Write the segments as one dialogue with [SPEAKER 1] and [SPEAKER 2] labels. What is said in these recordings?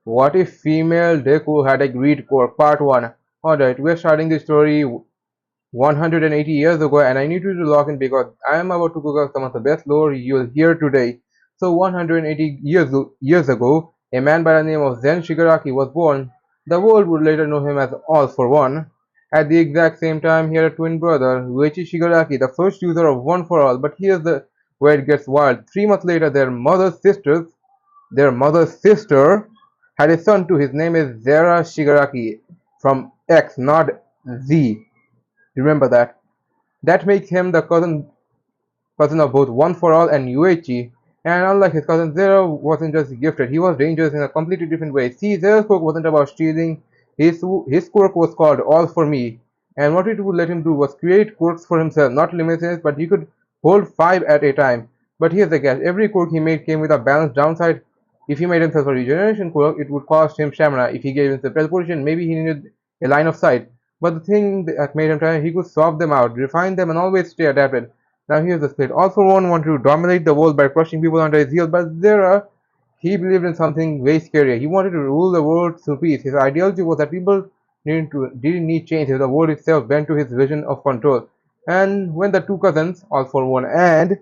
[SPEAKER 1] What if female Deku had a Greed Quirk? Part 1. Alright, we're starting the story 180 years ago, and I need you to log in because I am about to cook up some of the best lore you'll hear today. So 180 years ago, a man by the name of Zen Shigaraki was born. The world would later know him as All for One. At the exact same time, he had a twin brother, Uechi Shigaraki, the first user of One for All. But here's where it gets wild. 3 months later, their mother's sister had a son too. His name is Xera Shigaraki, from X, not Z. Remember that. That makes him the cousin of both One for All and Yuichi. And unlike his cousin, Zero wasn't just gifted, he was dangerous in a completely different way. See, Zero's quirk wasn't about stealing, his quirk was called All for Me. And what it would let him do was create quirks for himself, not limitless, but he could hold 5 at a time. But here's the catch, every quirk he made came with a balanced downside. If he made himself a regeneration quirk, it would cost him stamina. If he gave himself teleportation, maybe he needed a line of sight. But the thing that made him tired, he could swap them out, refine them, and always stay adapted. Now here's the split. All for One wanted to dominate the world by crushing people under his heel, but he believed in something way scarier. He wanted to rule the world through peace. His ideology was that people didn't need change if the world itself bent to his vision of control. And when the two cousins, All for One and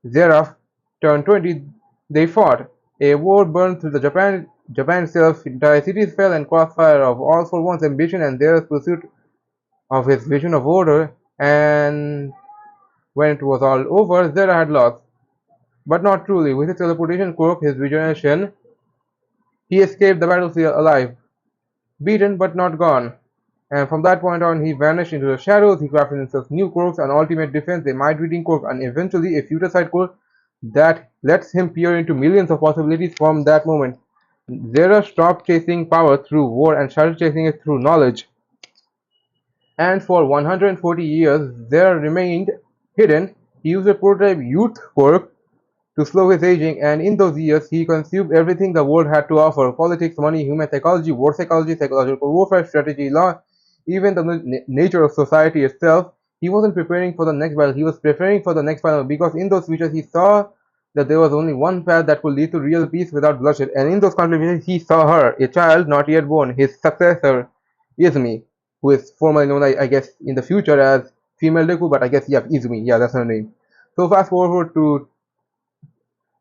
[SPEAKER 1] Zeraf, turned 20, they fought. A war burned through the Japan itself. Entire cities fell in crossfire of All for One's ambition and their pursuit of his vision of order. And when it was all over, Zera had lost. But not truly. With his teleportation quirk, his regeneration, he escaped the battlefield alive. Beaten but not gone. And from that point on, he vanished into the shadows. He crafted himself new quirks, an ultimate defense, a mind-reading quirk, and eventually a future sight quirk that lets him peer into millions of possibilities from that moment. Zera stopped chasing power through war and started chasing it through knowledge. And for 140 years, Zera remained hidden. He used a prototype youth quirk to slow his aging, and in those years he consumed everything the world had to offer: politics, money, human psychology, war psychology, psychological warfare, strategy, law, even the nature of society itself. He wasn't preparing for the next battle, he was preparing for the next battle, because in those futures he saw that there was only one path that could lead to real peace without bloodshed, and in those contemplations he saw her, a child not yet born, his successor, Izumi, who is formerly known, I guess, in the future as female Deku, but I guess, yeah, Izumi, yeah, that's her name. So fast forward to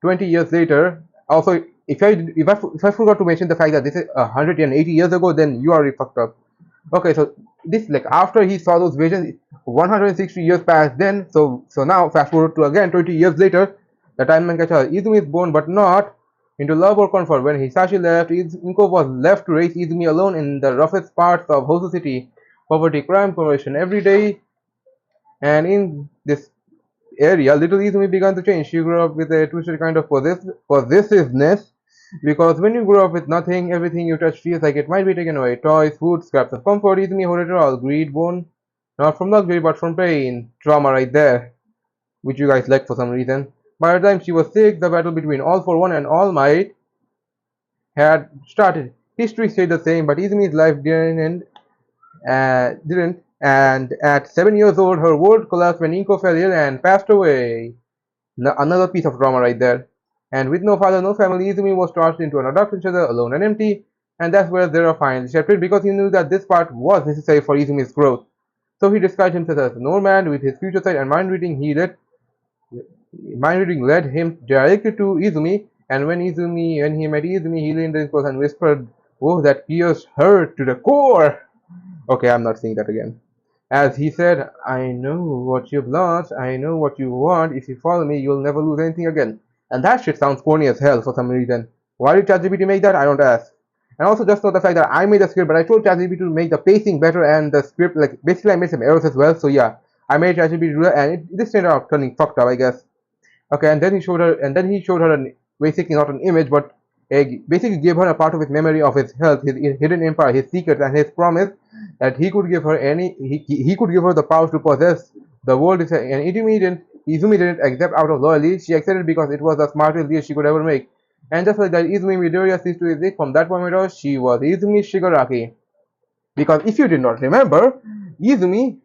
[SPEAKER 1] 20 years later. Also, if I forgot to mention the fact that this is 180 years ago, then you are fucked up. Okay, so this, like, after he saw those visions, 160 years passed. Then so now fast forward to again 20 years later, the timeline catches. Izumi is born, but not into love or comfort. When Hisashi left, Inko was left to raise Izumi alone in the roughest parts of Hosu City. Poverty, crime, corruption every day. And in this area, little Izumi began to change. She grew up with a twisted kind of possessiveness, because when you grow up with nothing, everything you touch feels like it might be taken away. Toys, food, scraps of comfort. Izumi hoarded it all. Greed born not from luxury but from pain. Trauma right there, which you guys like for some reason. By the time she was 6, the battle between All for One and All Might had started. History stayed the same, but Izumi's life didn't, and at 7 years old, her world collapsed when Inko fell ill and passed away. Another piece of drama right there. And with no father, no family, Izumi was tossed into an adopted shelter, alone and empty, and that's where Zero finally stepped in, because he knew that this part was necessary for Izumi's growth. So he disguised himself as a nomad. With his future sight and mind reading, led him directly to Izumi, and when he met Izumi, he leaned in close and whispered, "Oh, that pierced her to the core." Okay, I'm not saying that again. As he said, "I know what you've lost, I know what you want. If you follow me, you'll never lose anything again." And that shit sounds corny as hell for some reason. Why did ChatGPT make that? I don't ask. And also just know the fact that I made the script, but I told ChatGPT to make the pacing better and the script, like, basically I made some errors as well. So yeah, I made ChatGPT do that, and this ended up turning fucked up, I guess. Okay, and then he showed her basically not an image, but basically gave her a part of his memory of his health, his hidden empire, his secrets, and his promise that he could give her he could give her the power to possess the world. And Izumi didn't accept out of loyalty. She accepted because it was the smartest deal she could ever make. And just like that, Izumi Midoriya ceased to exist. From that point on, she was Izumi Shigaraki. Because if you did not remember, Izumi,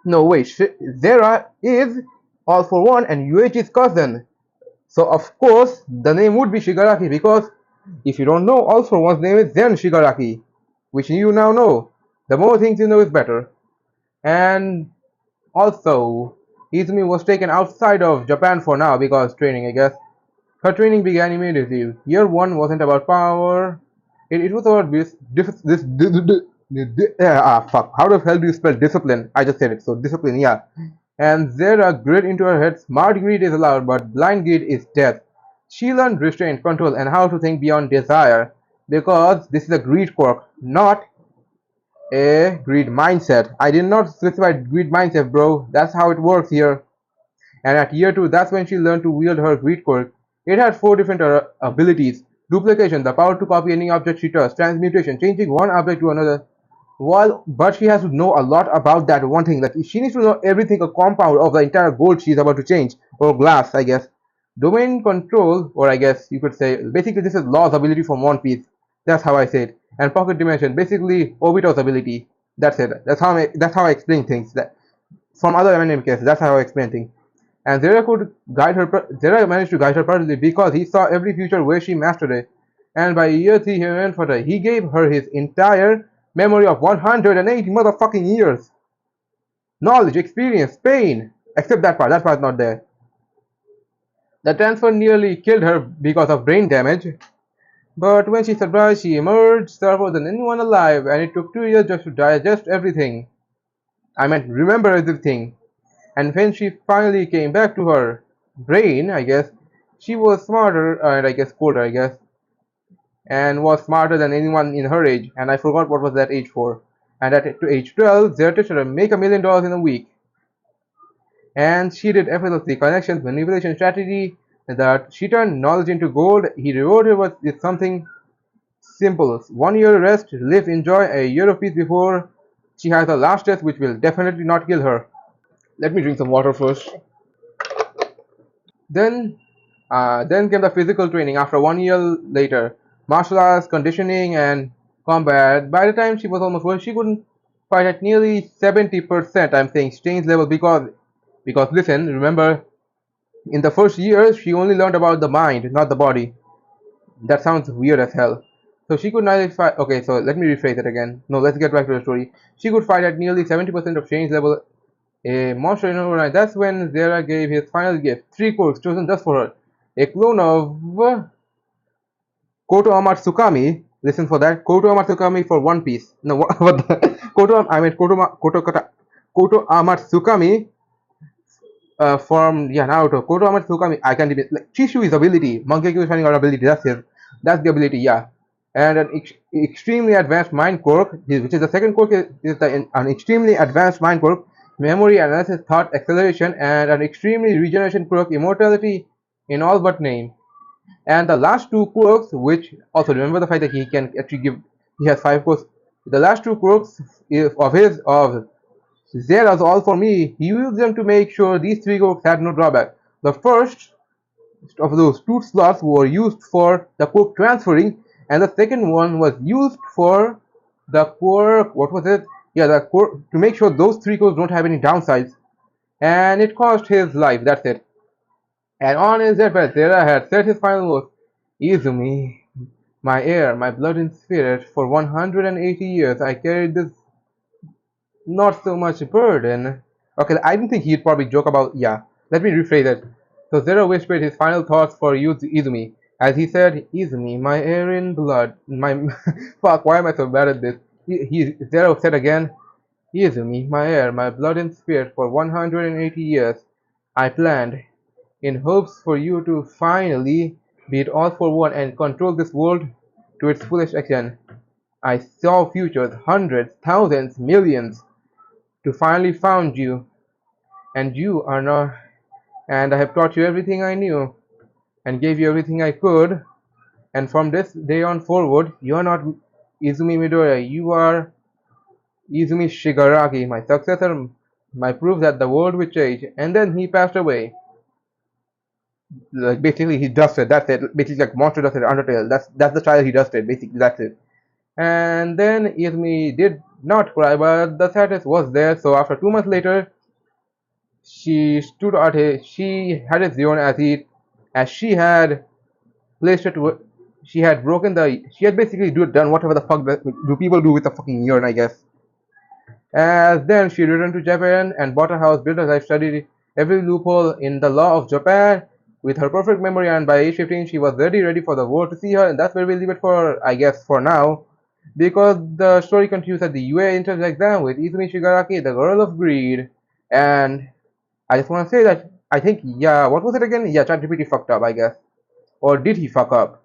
[SPEAKER 1] no wait, Xera is All for One and Yuichi's cousin. So of course the name would be Shigaraki, because If you don't know, also one's name is Zen Shigaraki, which you now know. The more things you know is better. And also, Izumi was taken outside of Japan for now because training, I guess. Her training began immediately. Year 1 wasn't about power. It was about fuck. How the hell do you spell discipline? I just said it. So discipline, yeah. And there are greed into her head. Smart greed is allowed, but blind greed is death. She learned restraint, control, and how to think beyond desire. Because this is a greed quirk, not a greed mindset. I did not specify greed mindset, bro. That's how it works here. And at year 2, that's when she learned to wield her Greed Quirk. It had 4 different abilities: duplication, the power to copy any object she touches; transmutation, changing one object to another. But she has to know a lot about that one thing. Like she needs to know everything, a compound of the entire gold she's about to change, or glass, I guess. Domain control, or I guess you could say, basically this is Law's ability from One Piece. That's how I say it. And pocket dimension, basically Obito's ability. That's it. That's how I explain things. That from other anime cases, that's how I explain things. And Zera managed to guide her perfectly because he saw every future where she mastered it. And by year 3, he went for her. He gave her his entire memory of 180 motherfucking years. Knowledge, experience, pain. Except that part. That part's not there. The transfer nearly killed her because of brain damage. But when she survived, she emerged stronger than anyone alive, and it took 2 years just to digest everything. I meant remember everything. And when she finally came back to her brain, I guess, she was smarter and I guess colder, I guess, and was smarter than anyone in her age. And I forgot what was that age for. And at to age 12, Zerta should make $1 million in a week. And she did effortlessly connections, manipulation, strategy. That she turned knowledge into gold. He rewarded her with something simple: 1 year rest, live, enjoy, a year of peace before she has the last test, which will definitely not kill her. Let me drink some water first. Then, then came the physical training. After 1 year later, martial arts, conditioning, and combat. By the time she was almost well, she couldn't fight at nearly 70%. I'm saying strength level because listen, remember, in the first years she only learned about the mind, not the body. That sounds weird as hell. So she could neither fight. Okay, so let me rephrase it again. No, let's get back to the story. She could fight at nearly 70% of change level, a monster in overnight. That's when Xera gave his final gift, 3 quirks chosen just for her. A clone of Koto Amatsukami. Listen for that. Koto Amatsukami for One Piece. No, what the? I mean Koto Amatsukami from Naruto. Koto Amatsukami. I can't even like Chishui's ability. Mangekyo is finding our ability. That's the ability. Yeah. And an extremely advanced mind quirk, which is the second quirk, is an extremely advanced mind quirk, memory, analysis, thought, acceleration, and an extremely regeneration quirk, immortality in all but name. And the last 2 quirks, which also remember the fact that he can actually he has 5 quirks. The last 2 quirks of Xera's all for me. He used them to make sure these 3 quirks had no drawback. The first of those 2 slots were used for the quirk transferring, and the second one was used for the quirk. What was it? Yeah, the quirk to make sure those 3 quirks don't have any downsides. And it cost his life. That's it. And on his deathbed, Xera had said his final words: "Izumi, my heir, my blood and spirit, for 180 years I carried this not so much burden." Okay, I didn't think he'd probably joke about. Yeah, let me rephrase it. So Xera whispered his final thoughts for Izumi, as he said, "Izumi, my heir in blood, my fuck. Why am I so bad at this?" Xera said again, "Izumi, my heir, my blood and spirit, for 180 years I planned, in hopes for you to finally be it all for one and control this world to its fullest extent. I saw futures, hundreds, thousands, millions, to finally found you, and you are not, and I have taught you everything I knew, and gave you everything I could, and from this day on forward, you are not Izumi Midoriya, you are Izumi Shigaraki, my successor, my proof that the world will change." And then he passed away. Like basically he dusted. That's it. Basically like Monster dusted Undertale. That's the trial he dusted. Basically that's it. And then Izumi did not cry, but the sadness was there. So after 2 months later, she stood at she had his Zion as she had placed it she had basically done whatever the fuck do people do with a fucking urn, I guess. As then she returned to Japan and bought a house, built a life, studied every loophole in the law of Japan with her perfect memory, and by age 15 she was ready for the world to see her, and that's where we leave it for, I guess, for now. Because the story continues at the UA entrance exam with Izumi Shigaraki, the girl of greed. And I just want to say that I think, yeah, what was it again? Yeah, ChatGPT fucked up, I guess. Or did he fuck up?